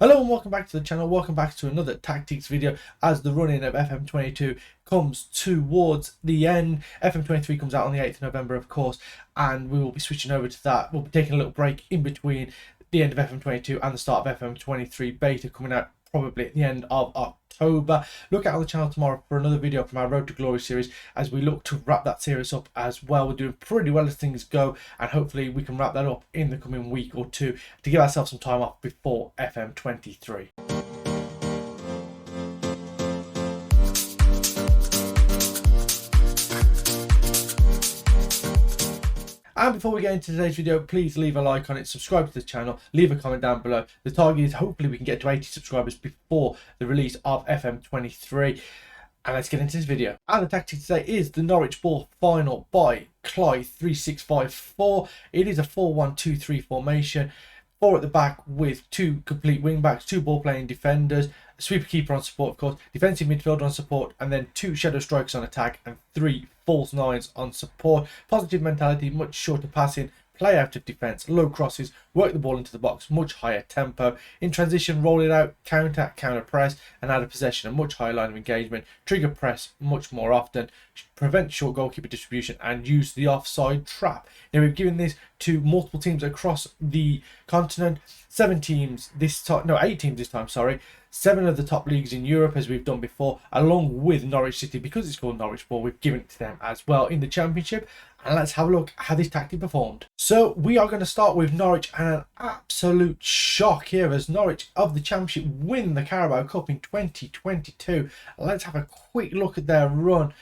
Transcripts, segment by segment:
Hello and welcome back to the channel. Welcome back to another tactics video as the run-in of FM22 comes towards the end. FM23 comes out on the 8th of November, of course, and we will be switching over to that. We'll be taking a little break in between the end of FM22 and the start of FM23 beta coming out probably at the end of October. Look out on the channel tomorrow for another video from our Road to Glory series as we look to wrap that series up as well. We're doing pretty well as things go, and hopefully we can wrap that up in the coming week or two to give ourselves some time off before FM23. And before we get into today's video, please leave a like on it, subscribe to the channel, leave a comment down below. The target is hopefully we can get to 80 subscribers before the release of FM23. And let's get into this video. And the tactic today is the Norwichball final by Clyde 3654. It is a 4-1-2-3 formation. 4 at the back with 2 complete wing backs, 2 ball playing defenders, a sweeper keeper on support, of course, defensive midfielder on support, and then 2 shadow strikers on attack and 3 false nines on support. Positive mentality, much shorter passing, play out of defence, low crosses, work the ball into the box, much higher tempo. In transition, roll it out, counter, counter press, and out of possession, a much higher line of engagement. Trigger press much more often, prevent short goalkeeper distribution, and use the offside trap. Now we've given this to multiple teams across the continent. 8 teams this time, sorry. 7 of the top leagues in Europe, as we've done before, along with Norwich City, because it's called Norwichball. We've given it to them as well in the Championship. And let's have a look how this tactic performed. So we are going to start with Norwich, and an absolute shock here as Norwich of the Championship win the Carabao Cup in 2022. Let's have a quick look at their run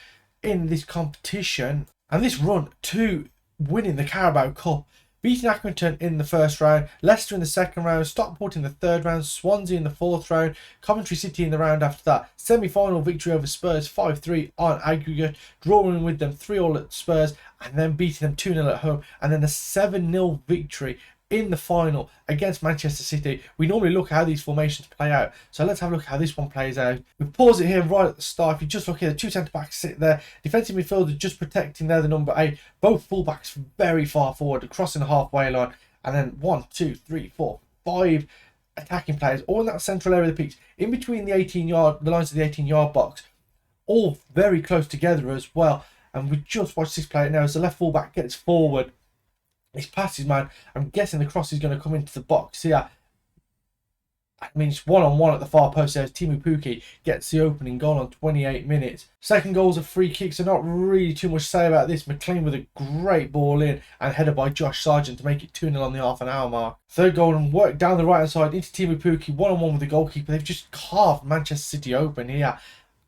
in this competition. And this run to winning the Carabao Cup: beating Accrington in the first round, Leicester in the second round, Stockport in the third round, Swansea in the fourth round, Coventry City in the round after that, semi-final victory over Spurs 5-3 on aggregate, drawing with them 3-3 at Spurs, and then beating them 2-0 at home, and then a 7-0 victory in the final against Manchester City. We normally look at how these formations play out, so let's have a look at how this one plays out. We pause it here right at the start. If you just look here, the 2 centre-backs sit there, defensive midfielder just protecting there, the number 8, both full-backs very far forward, crossing the halfway line, and then 1, 2, 3, 4, 5 attacking players, all in that central area of the pitch, in between the lines of the 18-yard box, all very close together as well. And we just watch this play now as the left full-back gets forward. His passes, man, I'm guessing the cross is going to come into the box here. I mean, it's one-on-one at the far post there as Teemu Pukki gets the opening goal on 28 minutes. Second goal's a free kick, so not really too much to say about this. McLean with a great ball in and headed by Josh Sargent to make it 2-0 on the half-an-hour mark. Third goal and work down the right-hand side into Teemu Pukki, one-on-one with the goalkeeper. They've just carved Manchester City open here.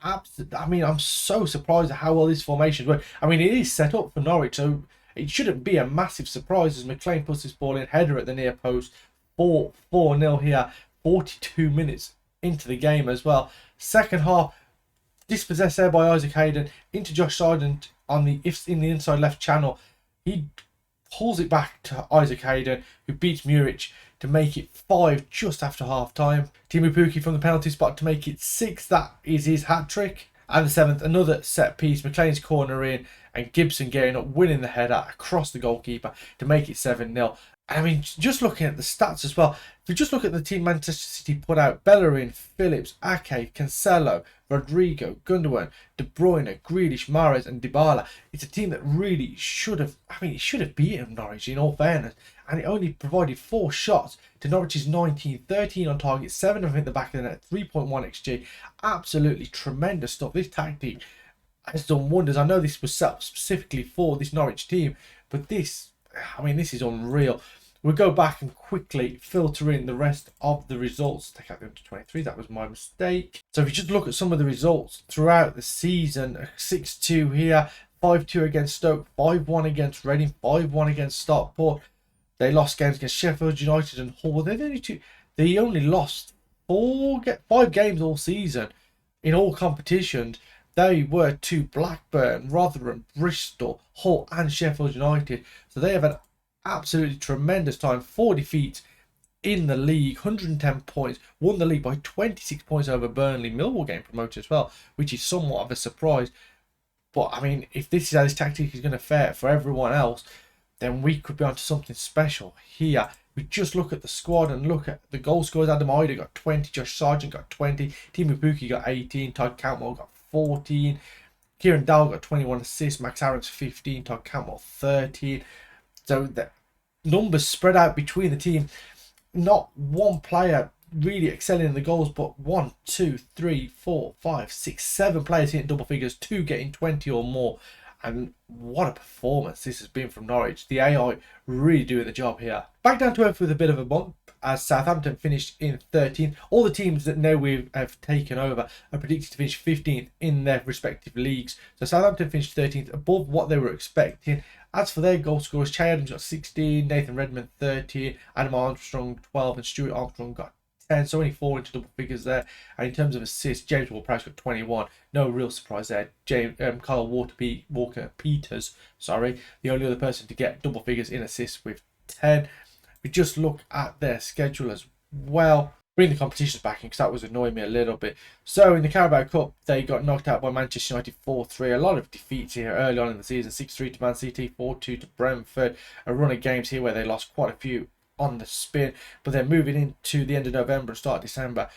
I mean, I'm so surprised at how well this formation works. I mean, it is set up for Norwich, so it shouldn't be a massive surprise as McLean puts this ball in, header at the near post, 4-0 here, 42 minutes into the game as well. Second half, dispossessed there by Isaac Hayden into Josh Sargent in the inside left channel. He pulls it back to Isaac Hayden, who beats Norwich to make it 5 just after half time. Teemu Pukki from the penalty spot to make it 6. That is his hat-trick. And the 7th, another set piece, McLean's corner in, and Gibson getting up, winning the header across the goalkeeper to make it 7-0. I mean, just looking at the stats as well, if you just look at the team Manchester City put out: Bellerin, Phillips, Ake, Cancelo, Rodrigo, Gundogan, De Bruyne, Grealish, Mahrez and Dybala. It's a team that really should have, it should have beaten Norwich in all fairness, and it only provided 4 shots to Norwich's 19, 13 on target, 7 of them hit the back of the net, 3.1 XG. Absolutely tremendous stuff. This tactic has done wonders. I know this was set up specifically for this Norwich team, but this is unreal. We'll go back and quickly filter in the rest of the results. Take out the under 23, that was my mistake. So if you just look at some of the results throughout the season, 6-2 here, 5-2 against Stoke, 5-1 against Reading, 5-1 against Stockport. They lost games against Sheffield United and Hull. They only lost 5 games all season in all competitions. They were to Blackburn, Rotherham, Bristol, Hull and Sheffield United. So they have an absolutely tremendous time. 4 defeats in the league, 110 points, won the league by 26 points over Burnley. Millwall getting promoted as well, which is somewhat of a surprise. But I mean, if this is how this tactic is going to fare for everyone else, then we could be onto something special here. We just look at the squad and look at the goal scorers. Adam Ida got 20, Josh Sargent got 20, Timu Pukki got 18, Todd Cantwell got 14, Kieran Dowell got 21 assists, Max Aaron's 15, Todd Cantwell 13. So the numbers spread out between the team. Not one player really excelling in the goals, but 1, 2, 3, 4, 5, 6, 7 players hitting double figures, 2 getting 20 or more. And what a performance this has been from Norwich. The AI really doing the job here. Back down to earth with a bit of a bump as Southampton finished in 13th. All the teams that now we have taken over are predicted to finish 15th in their respective leagues. So Southampton finished 13th, above what they were expecting. As for their goal scorers, Che Adams got 16, Nathan Redmond 13, Adam Armstrong 12, and Stuart Armstrong got 10. So only 4 into double figures there. And in terms of assists, James Ward-Prowse got 21. No real surprise there. Kyle Walker-Peters, the only other person to get double figures in assists with 10. We just look at their schedule as well. Bring the competitions back in because that was annoying me a little bit. So in the Carabao Cup, they got knocked out by Manchester United 4-3. A lot of defeats here early on in the season. 6-3 to Man City, 4-2 to Brentford. A run of games here where they lost quite a few on the spin. But then moving into the end of November and start of December,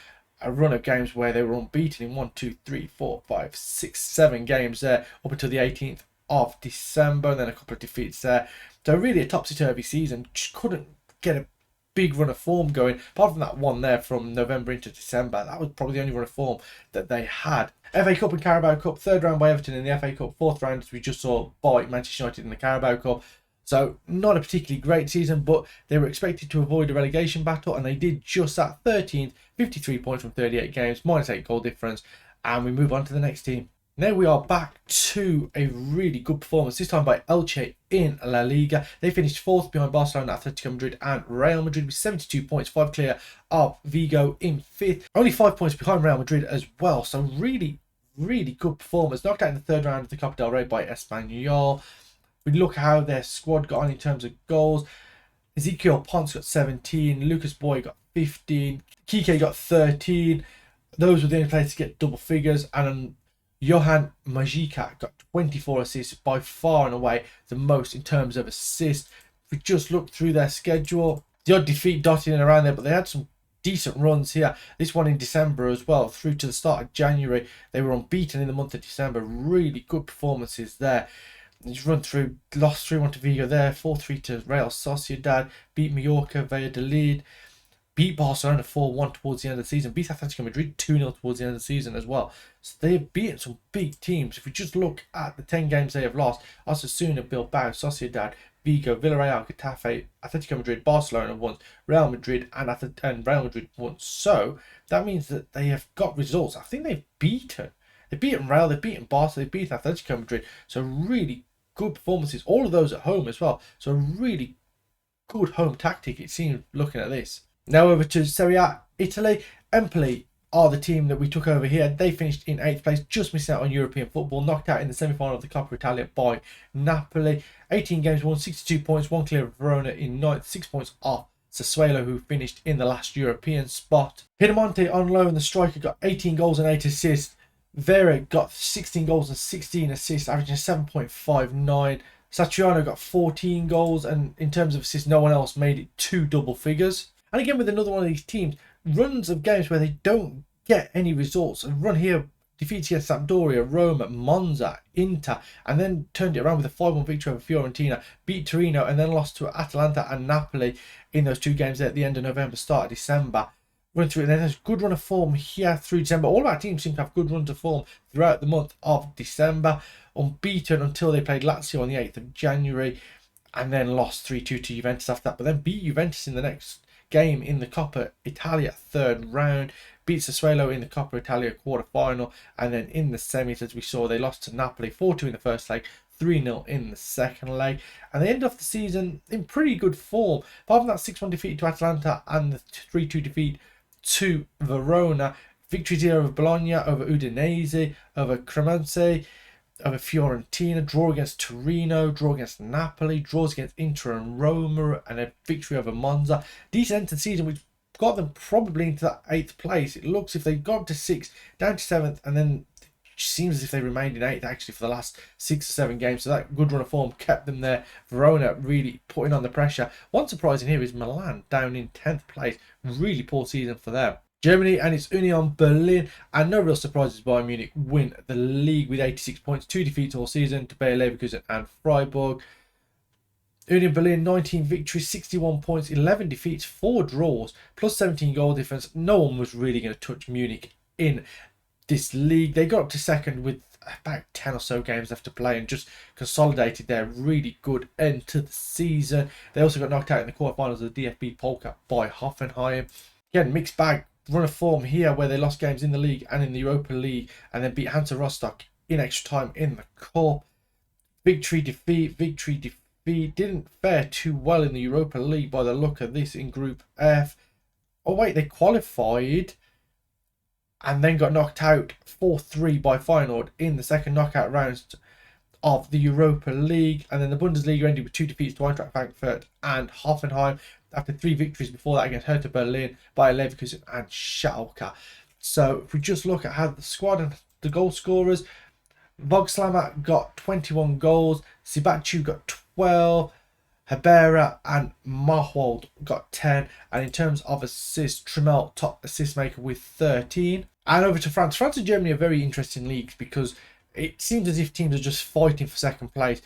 a run of games where they were unbeaten in 1, 2, 3, 4, 5, 6, 7 games there up until the 18th of December. And then a couple of defeats there. So really a topsy-turvy season. Just couldn't get a big run of form going. Apart from that one there from November into December, that was probably the only run of form that they had. FA Cup and Carabao Cup, 3rd round by Everton in the FA Cup, 4th round as we just saw by Manchester United in the Carabao Cup. So not a particularly great season, but they were expected to avoid a relegation battle, and they did just that. 13th, 53 points from 38 games, -8 goal difference, and we move on to the next team. Now we are back to a really good performance, this time by Elche in La Liga. They finished 4th behind Barcelona, Atletico Madrid and Real Madrid with 72 points, 5 clear of Vigo in 5th. Only 5 points behind Real Madrid as well, so really good performance. Knocked out in the 3rd round of the Copa del Rey by Espanyol. We look how their squad got on in terms of goals. Ezekiel Ponce got 17, Lucas Boy got 15, Kike got 13. Those were the only players to get double figures, and Johan Majica got 24 assists, by far and away the most in terms of assists. If we just look through their schedule, the odd defeat dotted in around there, but they had some decent runs here. This one in December as well, through to the start of January. They were unbeaten in the month of December. Really good performances there. Just run through, lost 3-1 to Vigo there, 4-3 to Real Sociedad, beat Mallorca, Valladolid, beat Barcelona 4-1 towards the end of the season, beat Atletico Madrid 2-0 towards the end of the season as well. So they have beaten some big teams. If we just look at the 10 games they have lost, Osasuna, Bilbao, Sociedad, Vigo, Villarreal, Getafe, Atletico Madrid, Barcelona once, Real Madrid and Real Madrid once. So that means that they have got results. I think they've beaten Real, they've beaten Barca, they've beaten Atletico Madrid. So really good performances, all of those at home as well. So really good home tactic, it seems, looking at this. Now over to Serie A Italy. Empoli are the team that we took over here. They finished in 8th place, just missing out on European football, knocked out in the semi-final of the Coppa Italia by Napoli. 18 games won, 62 points, 1 clear of Verona in 9th, 6 points off Sassuolo, who finished in the last European spot. Piemonte on loan, the striker got 18 goals and 8 assists. Vera got 16 goals and 16 assists, averaging 7.59. Satriano got 14 goals, and in terms of assists, no one else made it 2 double figures. And again, with another one of these teams, runs of games where they don't get any results. A run here, defeats against Sampdoria, Roma, Monza, Inter, and then turned it around with a 5-1 victory over Fiorentina, beat Torino, and then lost to Atalanta and Napoli in those 2 games there at the end of November, start of December. Run through it, and then there's a good run of form here through December. All of our teams seem to have good runs of form throughout the month of December. Unbeaten until they played Lazio on the 8th of January, and then lost 3-2 to Juventus after that, but then beat Juventus in the next game in the Coppa Italia 3rd round, beat Sassuolo in the Coppa Italia quarter-final, and then in the semis, as we saw, they lost to Napoli 4-2 in the first leg, 3-0 in the second leg, and they end off the season in pretty good form. Apart from that 6-1 defeat to Atalanta and the 3-2 defeat to Verona, victories here over Bologna, over Udinese, over Cremonese, over Fiorentina, draw against Torino, draw against Napoli, draws against Inter and Roma, and a victory over Monza. Decent end to the season, which got them probably into that 8th place. It looks if they got to 6th, down to 7th, and then Just seems as if they remained in 8th actually for the last 6 or 7 games. So that good run of form kept them there. Verona really putting on the pressure. One surprising here is Milan down in 10th place. Really poor season for them. Germany and its Union Berlin, and no real surprises, Bayern Munich win the league with 86 points, 2 defeats all season to Bayer Leverkusen and Freiburg. Union Berlin, 19 victories, 61 points, 11 defeats, 4 draws, plus 17 goal difference. No one was really going to touch Munich in this league. They got up to second with about 10 or so games left to play and just consolidated their really good end to the season. They also got knocked out in the quarterfinals of the DFB Pokal by Hoffenheim. Again, mixed bag run of form here where they lost games in the league and in the Europa League and then beat Hansa Rostock in extra time in the cup. Victory, defeat, victory, defeat. Didn't fare too well in the Europa League by the look of this in Group F. Oh wait, they qualified and then got knocked out 4-3 by Feyenoord in the second knockout rounds of the Europa League. And then the Bundesliga ended with 2 defeats to Eintracht Frankfurt and Hoffenheim after 3 victories before that against Hertha Berlin, Bayer Leverkusen and Schalke. So if we just look at how the squad and the goal scorers, Vogslammer got 21 goals, Sibachu got 12, Herrera and Mahwold got 10, and in terms of assists, Trimmel top assist maker with 13. And over to France. France and Germany are very interesting leagues because it seems as if teams are just fighting for second place.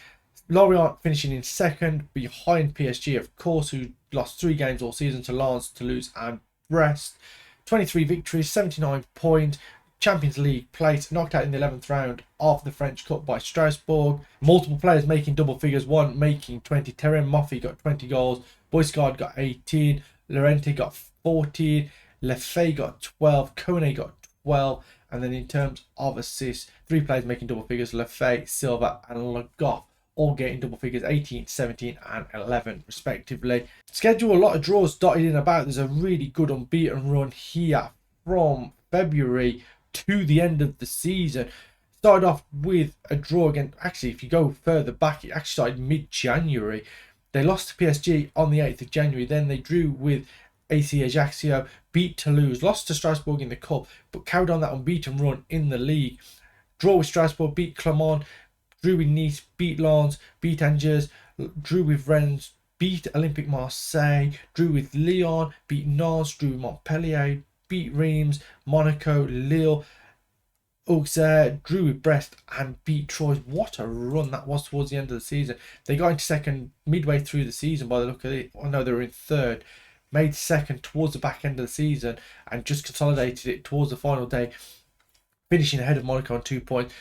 Lorient finishing in second behind PSG, of course, who lost 3 games all season to Lens, Toulouse and Brest. 23 victories, 79 points. Champions League place, knocked out in the 11th round of the French Cup by Strasbourg. Multiple players making double figures, one making 20. Terem Moffi got 20 goals. Boysgaard got 18. Llorente got 14. Lefebvre got 12. Kone got 12. And then in terms of assists, 3 players making double figures, Lefebvre, Silva and Le Goff, all getting double figures, 18, 17 and 11 respectively. Schedule, a lot of draws dotted in about. There's a really good unbeaten run here from February to the end of the season. Started off with a draw again. Actually, if you go further back, it actually started mid-January. They lost to PSG on the 8th of January. Then they drew with AC Ajaccio, beat Toulouse, lost to Strasbourg in the cup, but carried on that unbeaten run in the league. Draw with Strasbourg, beat Clermont, drew with Nice, beat Lens, beat Angers, drew with Rennes, beat Olympique Marseille, drew with Lyon, beat Nantes, drew with Montpellier, beat Reims, Monaco, Lille, Auxerre, drew with Brest and beat Troyes. What a run that was towards the end of the season. They got into second midway through the season by the look of it. I know they were in third. Made second towards the back end of the season and just consolidated it towards the final day, finishing ahead of Monaco on 2 points.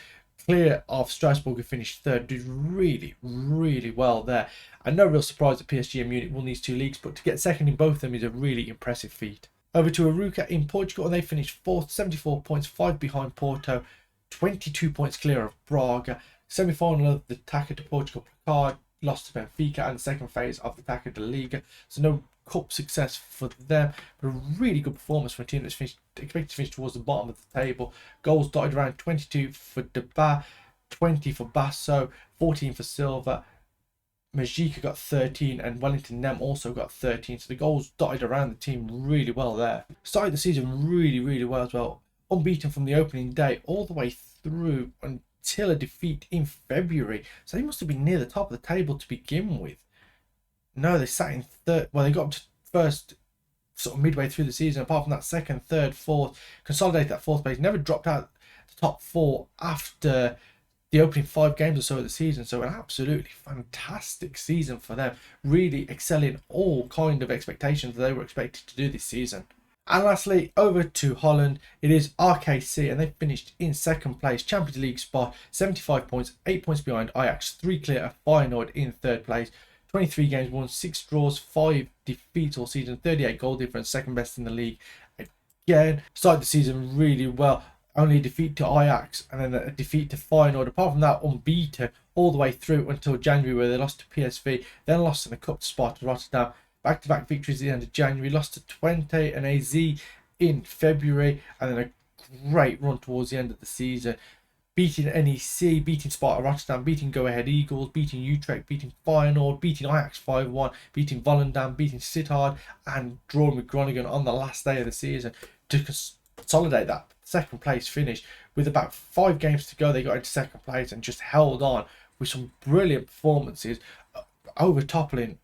Clear of Strasbourg, who finished third. Did really, really well there. And no real surprise that PSG and Munich won these 2 leagues, but to get second in both of them is a really impressive feat. Over to Arouca in Portugal, and they finished 4th, 74 points, 5 behind Porto, 22 points clear of Braga. Semi-final of the Taça de Portugal Placard, lost to Benfica, and the second phase of the Taça de Liga. So no cup success for them, but a really good performance for a team that's expected to finish towards the bottom of the table. Goals dotted around: 22 for Deba, 20 for Basso, 14 for Silva. Majika got 13 and Wellington Nem also got 13. So the goals dotted around the team really well there. Started the season really, really well as well. Unbeaten from the opening day all the way through until a defeat in February. So they must have been near the top of the table to begin with. No, they sat in third. Well, they got up to first sort of midway through the season. Apart from that, second, third, fourth, consolidated that 4th place. Never dropped out the top 4 after the opening 5 games or so of the season. So an absolutely fantastic season for them, really excelling all kind of expectations they were expected to do this season. And lastly, over to Holland, it is RKC, and they finished in 2nd place, Champions League spot, 75 points, 8 points behind Ajax, 3 clear of Feyenoord in 3rd place, 23 games won, 6 draws, 5 defeats all season, 38 goal difference, 2nd best in the league. Again, started the season really well. Only a defeat to Ajax and then a defeat to Feyenoord. Apart from that, unbeaten all the way through until January, where they lost to PSV, then lost in the cup to Sparta Rotterdam. Back-to-back victories at the end of January, lost to Twente and AZ in February, and then a great run towards the end of the season. Beating NEC, beating Sparta Rotterdam, beating Go Ahead Eagles, beating Utrecht, beating Feyenoord, beating Ajax 5-1, beating Volendam, beating Sittard, and drawing with Groningen on the last day of the season to consolidate that second place finish. With about 5 games to go, they got into second place and just held on with some brilliant performances, over toppling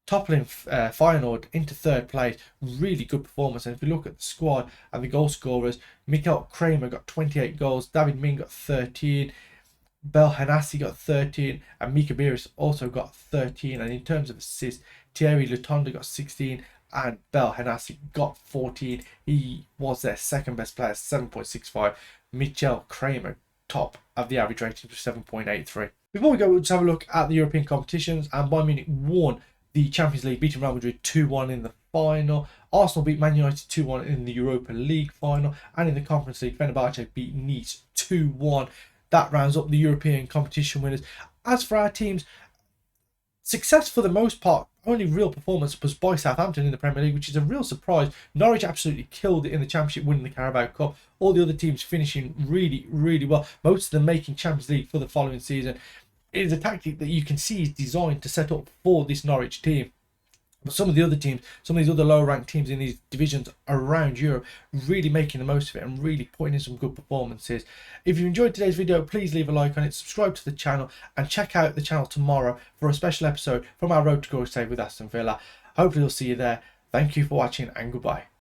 Feyenoord into third place. Really good performance. And if we look at the squad and the goal scorers, Mikael Kramer got 28 goals, David Min got 13, Bel Hanassi got 13, and Mika Biris also got 13. And in terms of assists, Thierry Lutonda got 16 and Bel Hanassi got 14. He was their second best player, 7.65. Mikael Kramer top of the average rating of 7.83. Before we go, we'll just have a look at the European competitions. And Bayern Munich won the Champions League, beating Real Madrid 2-1 in the final. Arsenal beat Man United 2-1 in the Europa League final. And in the Conference League, Fenerbahce beat Nice 2-1. That rounds up the European competition winners. As for our teams, success for the most part, only real performance was by Southampton in the Premier League, which is a real surprise. Norwich absolutely killed it in the Championship, winning the Carabao Cup. All the other teams finishing really, really well. Most of them making Champions League for the following season. It is a tactic that you can see is designed to set up for this Norwich team. But some of the other teams, some of these other lower ranked teams in these divisions around Europe, really making the most of it and really putting in some good performances. If you enjoyed today's video, please leave a like on it, subscribe to the channel, and check out the channel tomorrow for a special episode from our Road to Glory save with Aston Villa. Hopefully we'll see you there. Thank you for watching and goodbye.